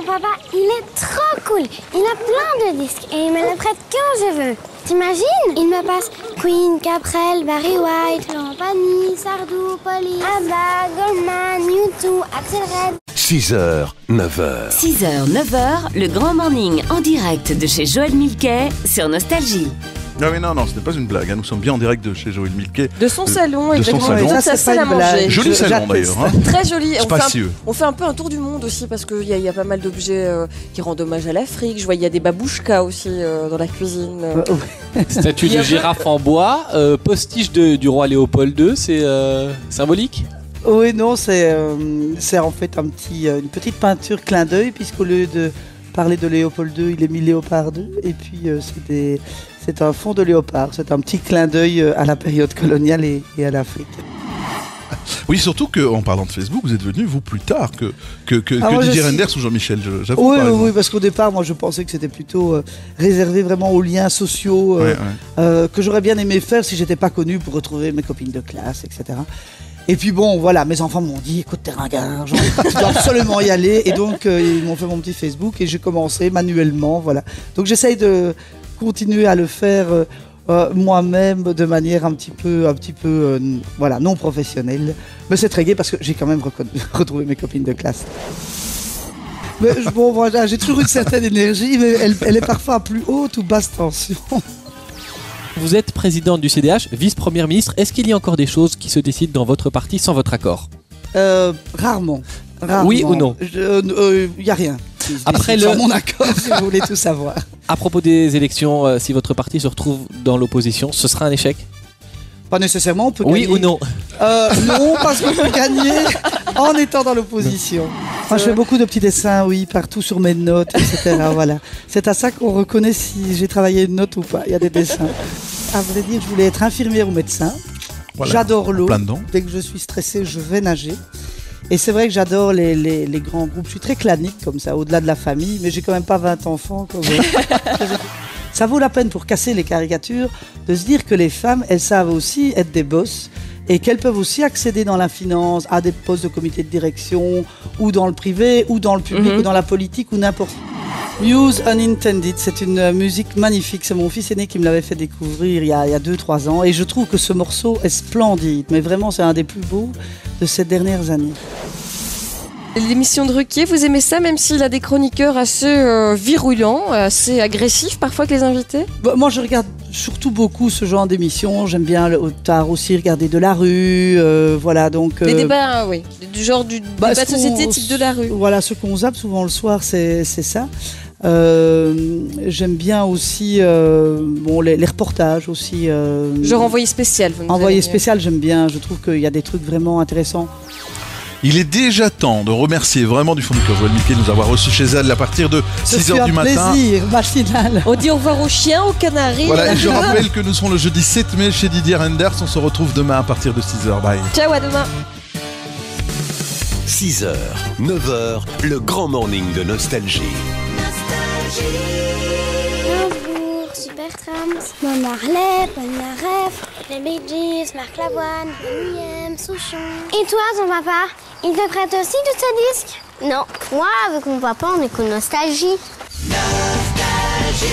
mon papa, il est trop cool. Il a plein de disques et il me les prête quand je veux. T'imagines? Il me passe Queen, Cabrel, Barry White, Laurent Pagny, Sardou, Pauline, Abba, Goldman, U2, Axel Red. 6h, 9h. 6h, 9h, le grand morning en direct de chez Joël Milquet sur Nostalgie. Ah oui, non, ce n'est pas une blague. Nous sommes bien en direct de chez Joël Milquet. De son salon, exactement. salon. Toute sa salle à manger. Joli salon d'ailleurs. Hein. Très joli. Spacieux. On fait un peu un tour du monde aussi parce qu'il y a pas mal d'objets qui rendent hommage à l'Afrique. Je vois il y a des babouchkas aussi dans la cuisine. Statue de girafe en bois, postiche du roi Léopold II, c'est symbolique? Oui, non, c'est en fait une petite peinture clin d'œil, puisqu'au lieu de parler de Léopold II, il est mis Léopard II, et puis c'est un fond de léopard, c'est un petit clin d'œil à la période coloniale et à l'Afrique. Oui, surtout qu'en parlant de Facebook, vous êtes venu, vous, plus tard que Didier Renders ou Jean-Michel, j'avoue. Oui, parce qu'au départ, moi, je pensais que c'était plutôt réservé vraiment aux liens sociaux que j'aurais bien aimé faire si j'étais pas connu pour retrouver mes copines de classe, etc. Et puis bon, voilà, mes enfants m'ont dit, écoute, t'es ringard, tu dois absolument y aller. Et donc, ils m'ont fait mon petit Facebook et j'ai commencé manuellement, voilà. Donc, j'essaye de continuer à le faire moi-même de manière un petit peu voilà, non professionnelle. Mais c'est très gai parce que j'ai quand même retrouvé mes copines de classe. Mais bon, voilà, j'ai toujours une certaine énergie, mais elle est parfois à plus haute ou basse tension. Vous êtes présidente du CDH, vice-première ministre. Est-ce qu'il y a encore des choses qui se décident dans votre parti sans votre accord? Rarement. Oui ou non? Il n'y a rien. Après sans mon accord, si vous voulez tout savoir. À propos des élections, si votre parti se retrouve dans l'opposition, ce sera un échec? Pas nécessairement, on peut gagner. Oui ou non? Non, parce qu'on peut gagner en étant dans l'opposition. Moi, je fais beaucoup de petits dessins, oui, partout sur mes notes, etc. Voilà. C'est à ça qu'on reconnaît si j'ai travaillé une note ou pas. Il y a des dessins. À vrai dire, je voulais être infirmière ou médecin. Voilà. J'adore l'eau. Dès que je suis stressée, je vais nager. Et c'est vrai que j'adore les grands groupes. Je suis très clanique comme ça, au-delà de la famille, mais j'ai quand même pas 20 enfants. Ça vaut la peine pour casser les caricatures de se dire que les femmes, elles savent aussi être des boss et qu'elles peuvent aussi accéder dans la finance à des postes de comité de direction ou dans le privé ou dans le public ou dans la politique ou n'importe où. Muse Unintended, c'est une musique magnifique. C'est mon fils aîné qui me l'avait fait découvrir il y a 2-3 ans et je trouve que ce morceau est splendide. Mais vraiment, c'est un des plus beaux de ces dernières années. L'émission de Ruquier, vous aimez ça, même s'il a des chroniqueurs assez virulents, assez agressifs parfois que les invités? Moi, je regarde surtout beaucoup ce genre d'émission. J'aime bien tard aussi regarder de la rue, voilà donc. Les débats, oui, du genre du débat de société type de la rue. Voilà, ce qu'on zappe souvent le soir, c'est ça. J'aime bien aussi les reportages aussi. Genre envoyé spécial. Envoyé spécial, j'aime bien. Je trouve qu'il y a des trucs vraiment intéressants. Il est déjà temps de remercier vraiment du fond du cœur Joël Milquet de nous avoir reçus chez elle à partir de 6h du matin. C'est un plaisir matinal. On dit au revoir aux chiens, aux canaris. Voilà, et je rappelle que nous serons le jeudi 7 mai chez Didier Renders. On se retrouve demain à partir de 6h. Bye. Ciao, à demain. 6h, 9h, le grand morning de Nostalgie. Gainsbourg, Supertramp, Bob Marley, Polnareff, les Bee Gees, Marc Lavoine, Bonnie M, Souchon. Et toi, ton papa, il te prête aussi tous ces disques? Non, moi, avec mon papa, on écoute Nostalgie. Nostalgie.